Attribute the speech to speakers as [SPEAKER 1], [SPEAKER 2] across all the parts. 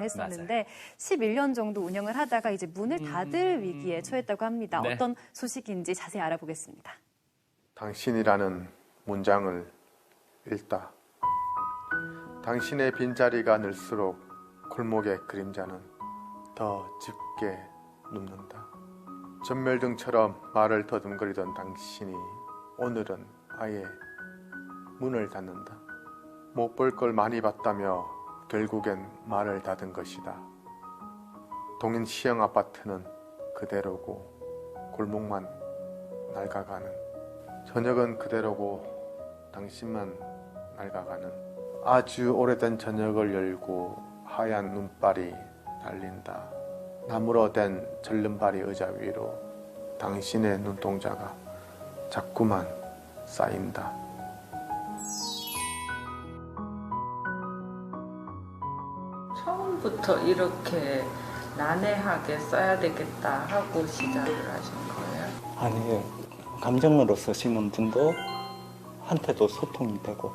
[SPEAKER 1] 했었는데
[SPEAKER 2] 맞아요.
[SPEAKER 1] 11년 정도 운영을 하다가 이제 문을 닫을 위기에 처했다고 합니다.
[SPEAKER 2] 네.
[SPEAKER 1] 어떤 소식인지 자세히 알아보겠습니다.
[SPEAKER 3] 당신이라는 문장을 읽다. 당신의 빈자리가 늘수록 골목의 그림자는 더 짙게 눕는다. 전멸등처럼 말을 더듬거리던 당신이 오늘은 아예 문을 닫는다. 못 볼 걸 많이 봤다며 결국엔 말을 닫은 것이다. 동인 시형 아파트는 그대로고 골목만 낡아가는, 저녁은 그대로고 당신만 낡아가는, 아주 오래된 저녁을 열고 하얀 눈발이 달린다. 나무로 된 절름발이 의자 위로 당신의 눈동자가 자꾸만 쌓인다.
[SPEAKER 4] 처음부터 이렇게 난해하게 써야 되겠다 하고 시작을 하신 거예요?
[SPEAKER 5] 아니에요. 감정으로 쓰시는 분도 한테도 소통이 되고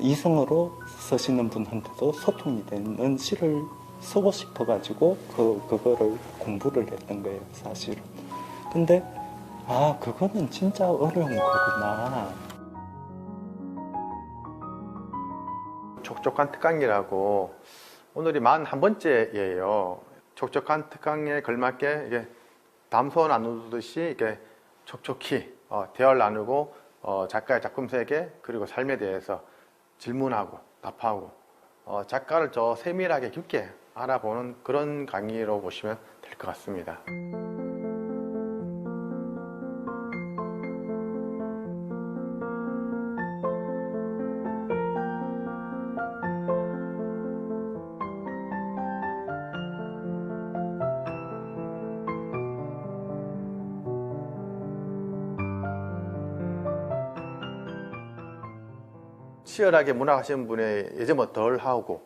[SPEAKER 5] 이성으로 쓰시는 분한테도 소통이 되는 시를 쓰고 싶어가지고 그거를 공부를 했던 거예요, 사실은. 근데 그거는 진짜 어려운 거구나.
[SPEAKER 3] 촉촉한 특강이라고 오늘이 41번째예요. 촉촉한 특강에 걸맞게 이게 담소 나누듯이 이렇게 촉촉히 대화를 나누고 작가의 작품 세계 그리고 삶에 대해서 질문하고 답하고 작가를 더 세밀하게 깊게 알아보는 그런 강의로 보시면 될 것 같습니다. 치열하게 문학 하시는 분의 예전보다 덜 하고,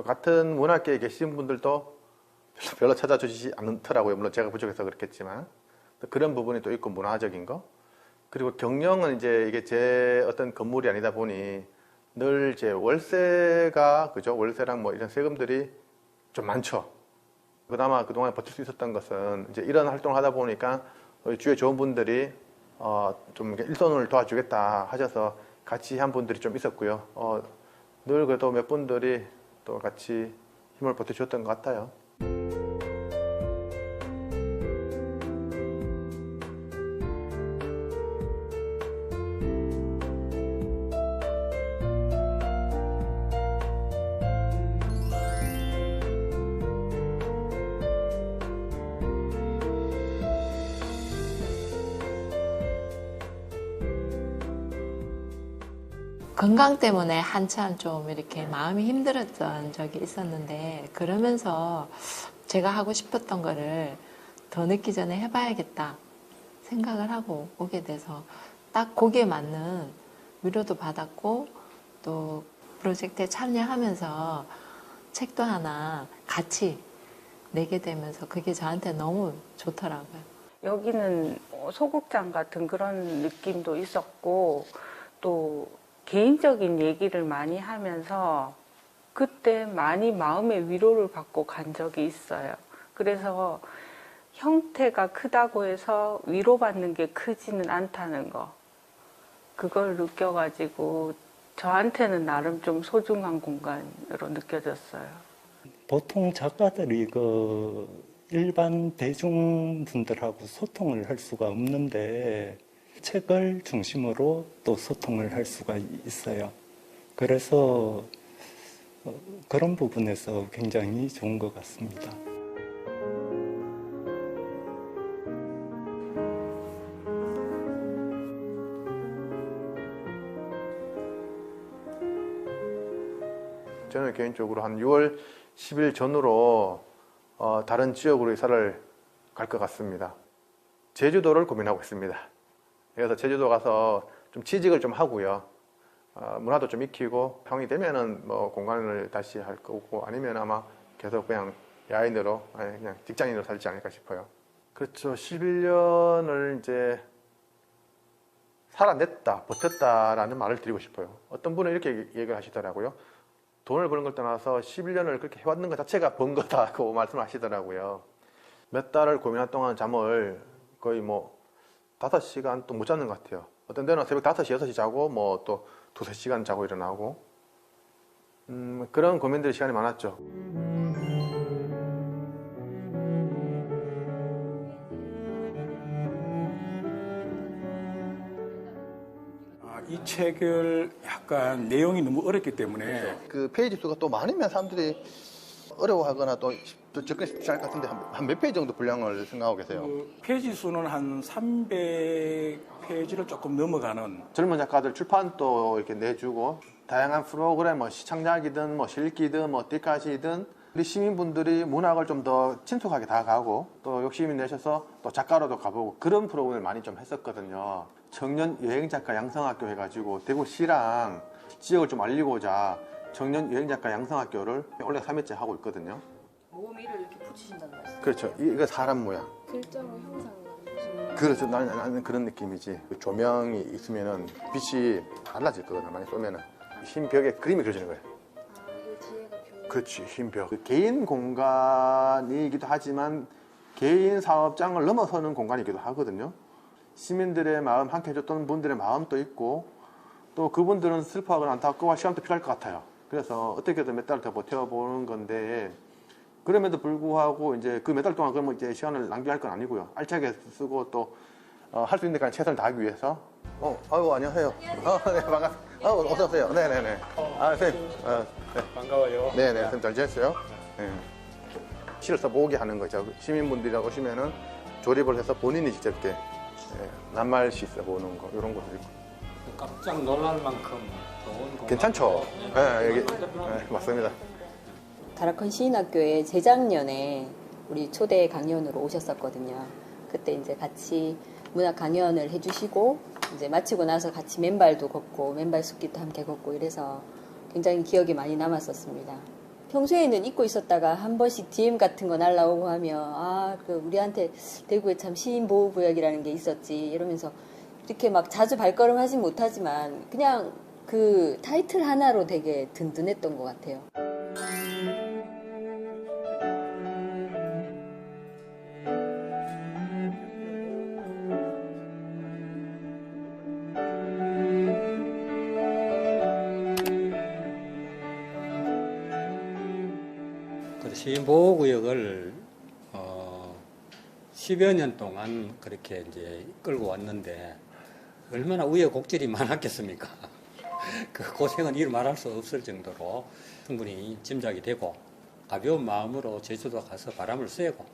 [SPEAKER 3] 같은 문학계에 계신 분들도 별로 찾아주시지 않더라고요. 물론 제가 부족해서 그렇겠지만 그런 부분이 또 있고, 문화적인 거. 그리고 경영은 이제 이게 제 어떤 건물이 아니다 보니 늘 이제 월세가, 그죠? 월세랑 뭐 이런 세금들이 좀 많죠. 그나마 그동안 버틸 수 있었던 것은 이제 이런 활동을 하다 보니까 주위에 좋은 분들이 좀 일손을 도와주겠다 하셔서 같이 한 분들이 좀 있었고요. 늘 그래도 몇 분들이 또 같이 힘을 보태주셨던 것 같아요.
[SPEAKER 6] 건강 때문에 한참 좀 이렇게 마음이 힘들었던 적이 있었는데, 그러면서 제가 하고 싶었던 거를 더 늦기 전에 해봐야겠다 생각을 하고 오게 돼서 딱 거기에 맞는 위로도 받았고, 또 프로젝트에 참여하면서 책도 하나 같이 내게 되면서 그게 저한테 너무 좋더라고요.
[SPEAKER 4] 여기는 소극장 같은 그런 느낌도 있었고, 또 개인적인 얘기를 많이 하면서 그때 많이 마음의 위로를 받고 간 적이 있어요. 그래서 형태가 크다고 해서 위로받는 게 크지는 않다는 거, 그걸 느껴가지고 저한테는 나름 좀 소중한 공간으로 느껴졌어요.
[SPEAKER 5] 보통 작가들이 일반 대중분들하고 소통을 할 수가 없는데 책을 중심으로 또 소통을 할 수가 있어요. 그래서 그런 부분에서 굉장히 좋은 것 같습니다.
[SPEAKER 3] 저는 개인적으로 한 6월 10일 전후로 다른 지역으로 이사를 갈 것 같습니다. 제주도를 고민하고 있습니다. 그래서 제주도 가서 좀 취직을 좀 하고요. 문화도 좀 익히고 평이 되면은 뭐 공간을 다시 할 거고, 아니면 아마 계속 그냥 야인으로, 그냥 직장인으로 살지 않을까 싶어요. 그렇죠. 11년을 이제 살아냈다, 버텼다라는 말을 드리고 싶어요. 어떤 분은 이렇게 얘기를 하시더라고요. 돈을 버는 걸 떠나서 11년을 그렇게 해왔는 것 자체가 번 거다고 말씀하시더라고요. 몇 달을 고민할 동안 잠을 거의 뭐 5시간 또 못 잤는 것 같아요. 어떤 데는 새벽 5시, 6시 자고 뭐 또 2-3시간 자고 일어나고 그런 고민들이 시간이 많았죠.
[SPEAKER 2] 이 책을 약간 내용이 너무 어렵기 때문에
[SPEAKER 3] 그 페이지 수가 또 많으면 사람들이 어려워하거나 또 접근이 쉽지 않을 것 같은데 한 몇 페이지 정도 분량을 생각하고 계세요?
[SPEAKER 2] 그 페이지 수는 한 300페이지를 조금 넘어가는
[SPEAKER 3] 젊은 작가들 출판도 이렇게 내주고 다양한 프로그램, 뭐 시청자기든 뭐 실기든 뭐 띠까시든 우리 시민분들이 문학을 좀 더 친숙하게 다가가고 또 욕심이 내셔서 또 작가로도 가보고 그런 프로그램을 많이 좀 했었거든요. 청년 여행작가 양성학교 해가지고 대구시랑 지역을 좀 알리고자 청년 여행작가 양성학교를 원래 3회째 하고 있거든요.
[SPEAKER 7] 모음이를 이렇게 붙이신다는 말씀.
[SPEAKER 3] 그렇죠. 이거 사람 모양.
[SPEAKER 7] 글자로 형상을.
[SPEAKER 3] 그렇죠. 나는 그런 느낌이지. 그 조명이 있으면은 빛이 달라질 거거든. 많이 쏘면은 흰 벽에 그림이 그려지는 거예요.
[SPEAKER 7] 아, 이게 지혜가 별.
[SPEAKER 3] 그렇지. 흰 벽. 그 개인 공간이기도 하지만 개인 사업장을 넘어서는 공간이기도 하거든요. 시민들의 마음 함께 해줬던 분들의 마음도 있고 또 그분들은 슬퍼하거나 안타까워 시간도 필요할 것 같아요. 그래서 어떻게든 몇 달 더 버텨보는 건데 그럼에도 불구하고 이제 그 몇 달 동안 그러면 이제 시간을 낭비할 건 아니고요. 알차게 쓰고 또 할 수 있는 데까지 최선을 다하기 위해서. 아이고 안녕하세요. 네 반갑습니다. 어서 오세요. 네네네. 선생님. 네.
[SPEAKER 2] 반가워요.
[SPEAKER 3] 네네. 선생님 잘 지냈어요? 네. 시를 써보게 하는 거죠. 시민분들이 오시면은 조립을 해서 본인이 직접 이렇게 낱말시 써보는 거 이런 것도 있고.
[SPEAKER 8] 깜짝 놀랄 만큼 좋은 공간.
[SPEAKER 3] 괜찮죠? 네, 여기 맞습니다.
[SPEAKER 7] 다락헌 시인학교에 재작년에 우리 초대 강연으로 오셨었거든요. 그때 이제 같이 문학 강연을 해주시고 이제 마치고 나서 같이 맨발도 걷고 맨발 숲길도 함께 걷고 이래서 굉장히 기억에 많이 남았었습니다. 평소에는 잊고 있었다가 한 번씩 DM 같은 거 날라오고 하면 그 우리한테 대구에 참 시인 보호구역이라는 게 있었지 이러면서 이렇게 막 자주 발걸음하진 못하지만 그냥 그 타이틀 하나로 되게 든든했던 것 같아요.
[SPEAKER 8] 시인보호구역을 10여 년 동안 그렇게 이제 끌고 왔는데 얼마나 우여곡절이 많았겠습니까? 그 고생은 이루 말할 수 없을 정도로 충분히 짐작이 되고 가벼운 마음으로 제주도 가서 바람을 쐬고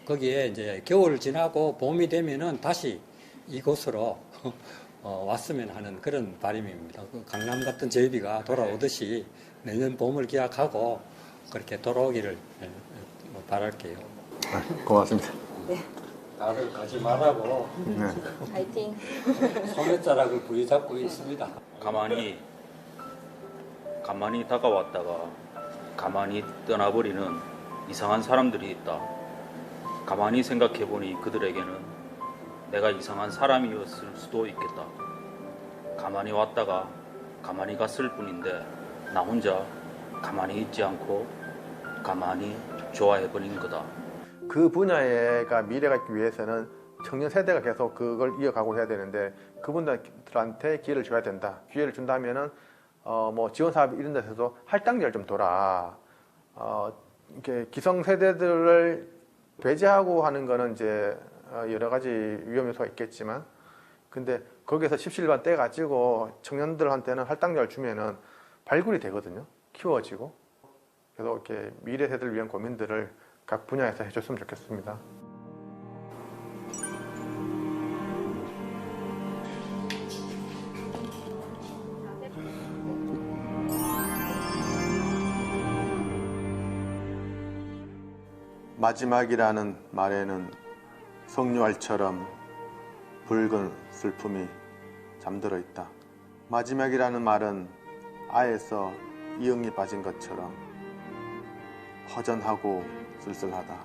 [SPEAKER 8] 거기에 이제 겨울 지나고 봄이 되면은 다시 이곳으로 왔으면 하는 그런 바람입니다. 그 강남 같은 제비가 돌아오듯이 내년 봄을 기약하고 그렇게 돌아오기를 바랄게요.
[SPEAKER 3] 고맙습니다.
[SPEAKER 8] 다들 가지 말라고
[SPEAKER 7] 파이팅!
[SPEAKER 8] 소매자락을 부여잡고 있습니다.
[SPEAKER 9] 가만히 다가왔다가 가만히 떠나버리는 이상한 사람들이 있다. 가만히 생각해보니 그들에게는 내가 이상한 사람이었을 수도 있겠다. 가만히 왔다가 가만히 갔을 뿐인데 나 혼자 가만히 있지 않고 가만히 좋아해버린 거다.
[SPEAKER 3] 그 분야가 미래가 있기 위해서는 청년 세대가 계속 그걸 이어가고 해야 되는데 그분들한테 기회를 줘야 된다. 기회를 준다면은 뭐 지원 사업 이런 데서도 할당제를 좀 둬라. 이렇게 기성 세대들을 배제하고 하는 거는 이제 여러 가지 위험 요소가 있겠지만, 근데 거기서 십시일반 떼가지고 청년들한테는 할당제를 주면은 발굴이 되거든요. 키워지고. 그래서 이렇게 미래 세대를 위한 고민들을 각 분야에서 해줬으면 좋겠습니다. 마지막이라는 말에는 석류알처럼 붉은 슬픔이 잠들어 있다. 마지막이라는 말은 아에서 이응이 빠진 것처럼 허전하고 쓸쓸하다.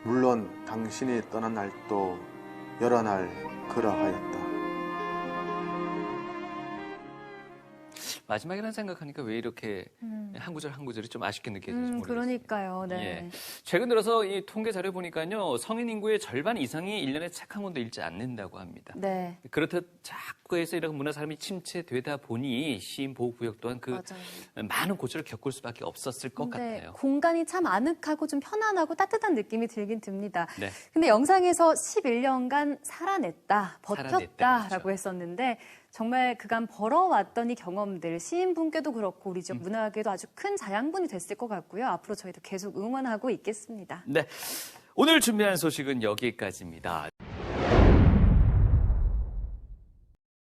[SPEAKER 3] 물론 당신이 떠난 날도 여러 날 그러하였다.
[SPEAKER 10] 마지막이라는 생각하니까 왜 이렇게 한 구절 한 구절이 좀 아쉽게 느껴지는지 모르겠습니다.
[SPEAKER 1] 그러니까요. 네.
[SPEAKER 10] 예. 최근 들어서 이 통계 자료 보니까요. 성인 인구의 절반 이상이 1년에 책 한 권도 읽지 않는다고 합니다.
[SPEAKER 1] 네.
[SPEAKER 10] 그렇듯 자꾸 해서 이런 문화 산업이 침체되다 보니 시인 보호구역 또한 그
[SPEAKER 1] 맞아요.
[SPEAKER 10] 많은 고초를 겪을 수밖에 없었을 것 같아요.
[SPEAKER 1] 공간이 참 아늑하고 좀 편안하고 따뜻한 느낌이 들긴 듭니다.
[SPEAKER 10] 네.
[SPEAKER 1] 근데 영상에서 11년간 살아냈다, 버텼다라고
[SPEAKER 10] 그렇죠.
[SPEAKER 1] 했었는데 정말 그간 벌어왔던 이 경험들 시인분께도 그렇고 우리 지역 문화계도 아주 큰 자양분이 됐을 것 같고요. 앞으로 저희도 계속 응원하고 있겠습니다.
[SPEAKER 10] 네. 오늘 준비한 소식은 여기까지입니다.